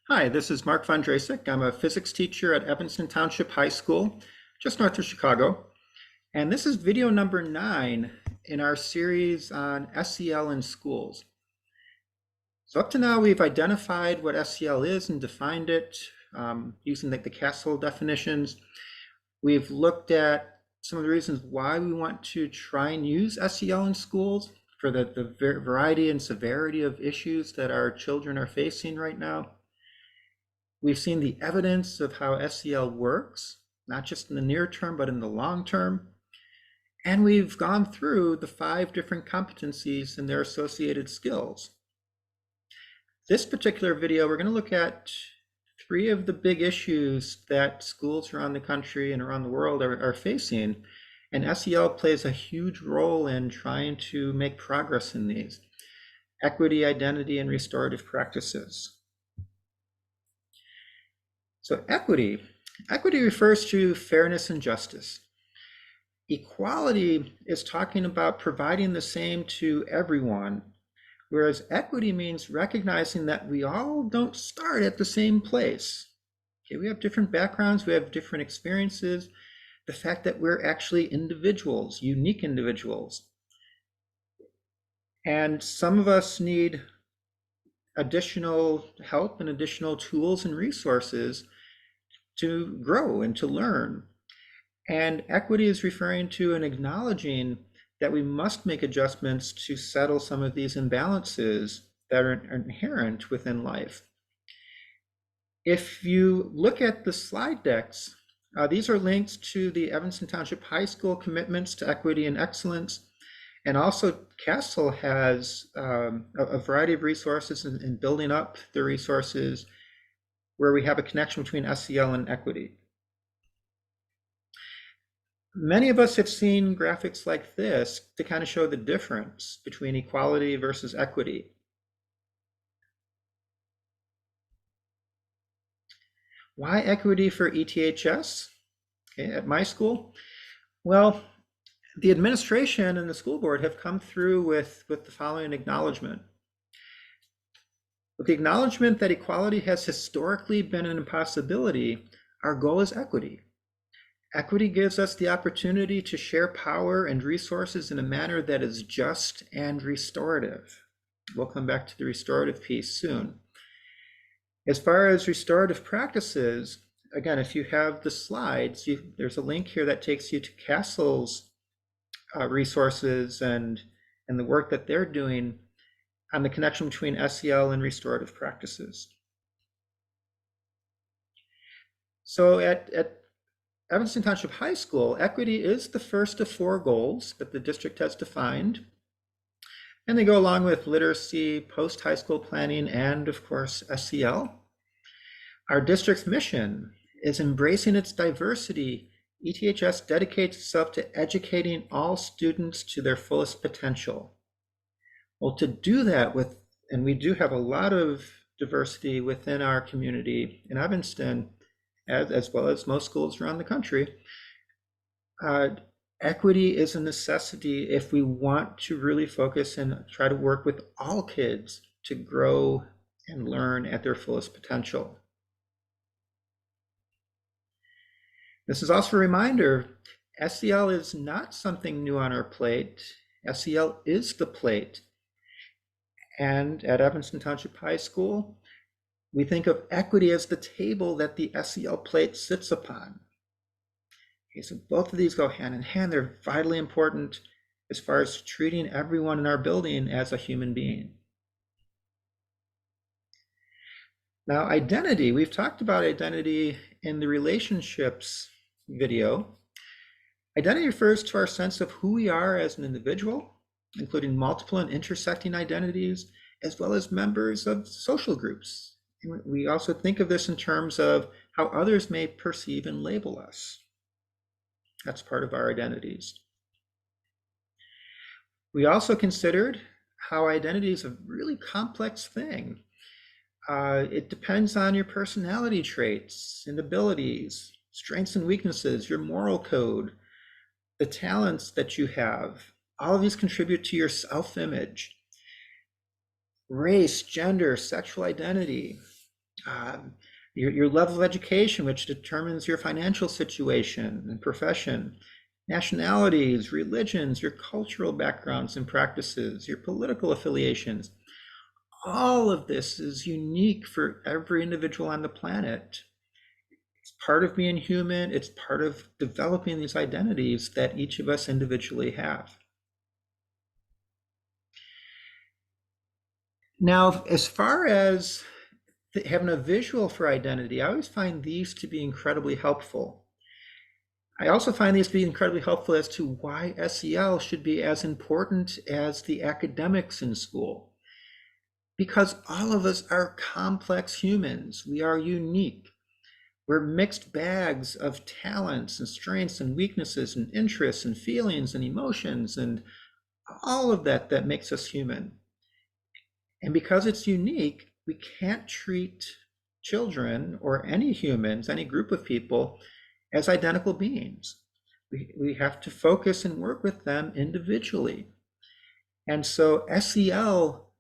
Hi, this is Mark Von Drasek. I'm a physics teacher at Evanston Township High School, just north of Chicago. And this is video number 9 in our series on SEL in schools. So up to now, we've identified what SEL is and defined it using the CASEL definitions. We've looked at some of the reasons why we want to try and use SEL in schools for the variety and severity of issues that our children are facing right now. We've seen the evidence of how SEL works, not just in the near term, but in the long term. And we've gone through the 5 different competencies and their associated skills. This particular video, we're going to look at 3 of the big issues that schools around the country and around the world are facing. And SEL plays a huge role in trying to make progress in these: equity, identity, and restorative practices. So equity refers to fairness and justice. Equality is talking about providing the same to everyone, whereas equity means recognizing that we all don't start at the same place. Okay, we have different backgrounds, we have different experiences. The fact that we're actually individuals, unique individuals. And some of us need additional help and additional tools and resources to grow and to learn. And equity is referring to and acknowledging that we must make adjustments to settle some of these imbalances that are inherent within life. If you look at the slide decks, these are links to the Evanston Township High School commitments to equity and excellence. And also CASEL has a variety of resources in building up the resources where we have a connection between SEL and equity. Many of us have seen graphics like this to kind of show the difference between equality versus equity. Why equity for ETHS at my school? Well, the administration and the school board have come through with the following acknowledgement. With the acknowledgement that equality has historically been an impossibility, our goal is equity. Equity gives us the opportunity to share power and resources in a manner that is just and restorative. We'll come back to the restorative piece soon. As far as restorative practices, again, if you have the slides, there's a link here that takes you to CASEL's resources and the work that they're doing on the connection between SEL and restorative practices. So at Evanston Township High School, equity is the first of 4 goals that the district has defined. And they go along with literacy, post-high school planning, and of course, SEL. Our district's mission is embracing its diversity. ETHS dedicates itself to educating all students to their fullest potential. Well, to do that and we do have a lot of diversity within our community in Evanston, as well as most schools around the country, equity is a necessity if we want to really focus and try to work with all kids to grow and learn at their fullest potential. This is also a reminder, SEL is not something new on our plate. SEL is the plate. And at Evanston Township High School, we think of equity as the table that the SEL plate sits upon. Okay, so both of these go hand in hand. They're vitally important as far as treating everyone in our building as a human being. Now, identity, we've talked about identity in the relationships video. Identity refers to our sense of who we are as an individual, including multiple and intersecting identities, as well as members of social groups. And we also think of this in terms of how others may perceive and label us. That's part of our identities. We also considered how identity is a really complex thing. It depends on your personality traits and abilities, strengths and weaknesses, your moral code, the talents that you have. All of these contribute to your self-image. race, gender, sexual identity, um, your level of education, which determines your financial situation and profession, nationalities, religions, your cultural backgrounds and practices, your political affiliations. All of this is unique for every individual on the planet. It's part of being human. It's part of developing these identities that each of us individually have. Now, as far as having a visual for identity, I always find these to be incredibly helpful. I also find these to be incredibly helpful as to why SEL should be as important as the academics in school. Because all of us are complex humans. We are unique. We're mixed bags of talents and strengths and weaknesses and interests and feelings and emotions and all of that that makes us human. And because it's unique, we can't treat children or any humans, any group of people, as identical beings. We have to focus and work with them individually. And so SEL,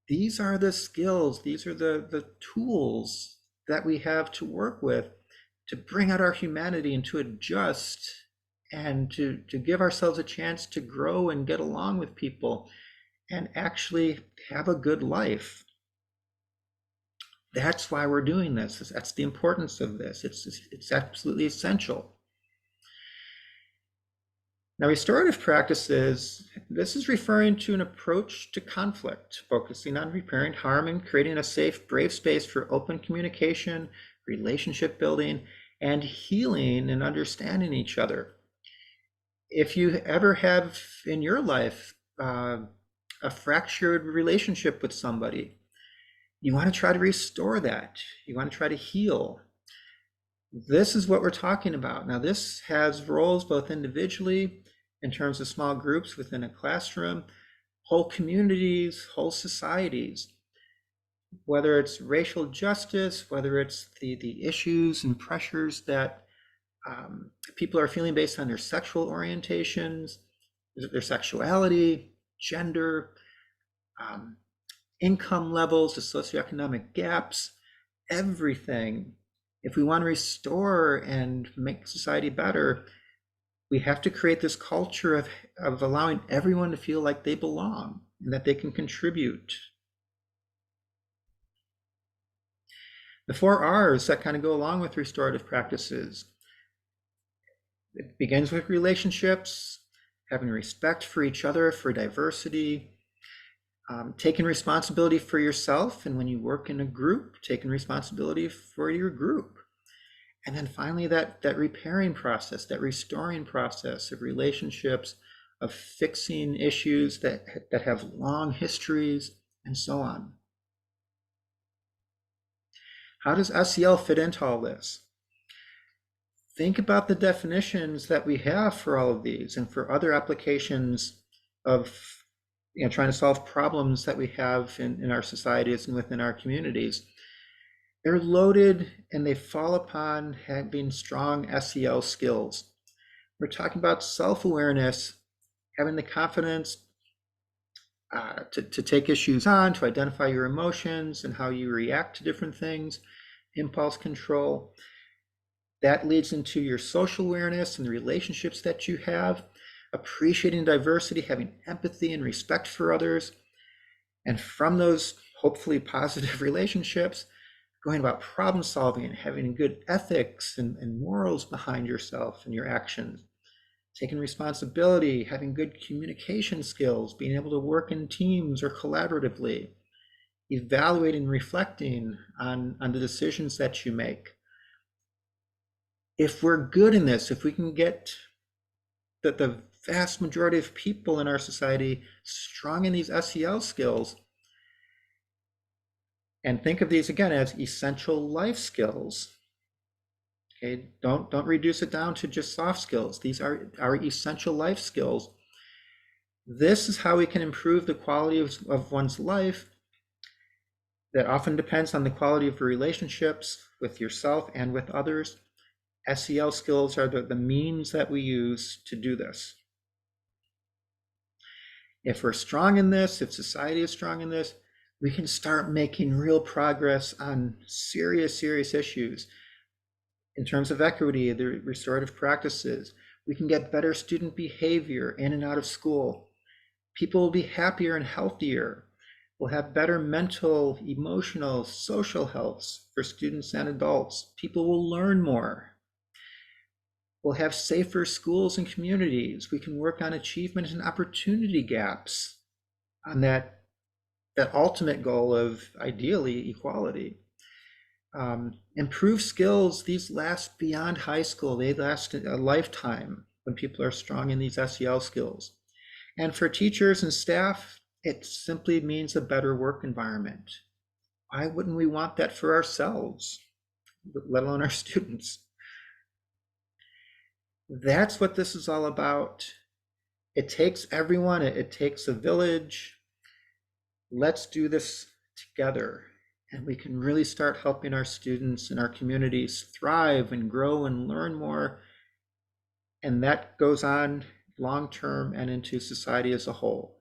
these are the skills, these are the tools that we have to work with to bring out our humanity and to adjust and to give ourselves a chance to grow and get along with people and actually have a good life. That's why we're doing this. That's the importance of this. It's absolutely essential. Now, restorative practices, this is referring to an approach to conflict, focusing on repairing harm and creating a safe, brave space for open communication, relationship building, and healing and understanding each other. If you ever have in your life a fractured relationship with somebody, you want to try to restore that. You want to try to heal. This is what we're talking about. Now, this has roles both individually, in terms of small groups within a classroom, whole communities, whole societies. Whether it's racial justice, whether it's the issues and pressures that people are feeling based on their sexual orientations, their sexuality, gender, income levels, the socioeconomic gaps, everything. If we want to restore and make society better, we have to create this culture of allowing everyone to feel like they belong and that they can contribute. The 4 R's that kind of go along with restorative practices. It begins with relationships, having respect for each other, for diversity, taking responsibility for yourself, and when you work in a group, taking responsibility for your group. And then finally, that repairing process, that restoring process of relationships, of fixing issues that have long histories, and so on. How does SEL fit into all this? Think about the definitions that we have for all of these and for other applications of trying to solve problems that we have in our societies and within our communities. They're loaded and they fall upon having strong SEL skills. We're talking about self-awareness, having the confidence to take issues on, to identify your emotions and how you react to different things, impulse control. That leads into your social awareness and the relationships that you have, appreciating diversity, having empathy and respect for others. And from those hopefully positive relationships, going about problem solving and having good ethics and morals behind yourself and your actions, taking responsibility, having good communication skills, being able to work in teams or collaboratively, evaluating, reflecting on the decisions that you make. If we're good in this, if we can get the vast majority of people in our society strong in these SEL skills, and think of these again as essential life skills. Okay, don't reduce it down to just soft skills. These are our essential life skills. This is how we can improve the quality of one's life. That often depends on the quality of your relationships with yourself and with others. SEL skills are the means that we use to do this. If we're strong in this, if society is strong in this, we can start making real progress on serious issues in terms of equity, the restorative practices. We can get better student behavior in and out of school. People will be happier and healthier. We'll have better mental, emotional, social health for students and adults. People will learn more. We'll have safer schools and communities. We can work on achievement and opportunity gaps on that ultimate goal of ideally equality. Improve skills, these last beyond high school. They last a lifetime when people are strong in these SEL skills. And for teachers and staff, it simply means a better work environment. Why wouldn't we want that for ourselves, let alone our students? That's what this is all about. It takes everyone, it takes a village. Let's do this together, and we can really start helping our students and our communities thrive and grow and learn more. And that goes on long term and into society as a whole.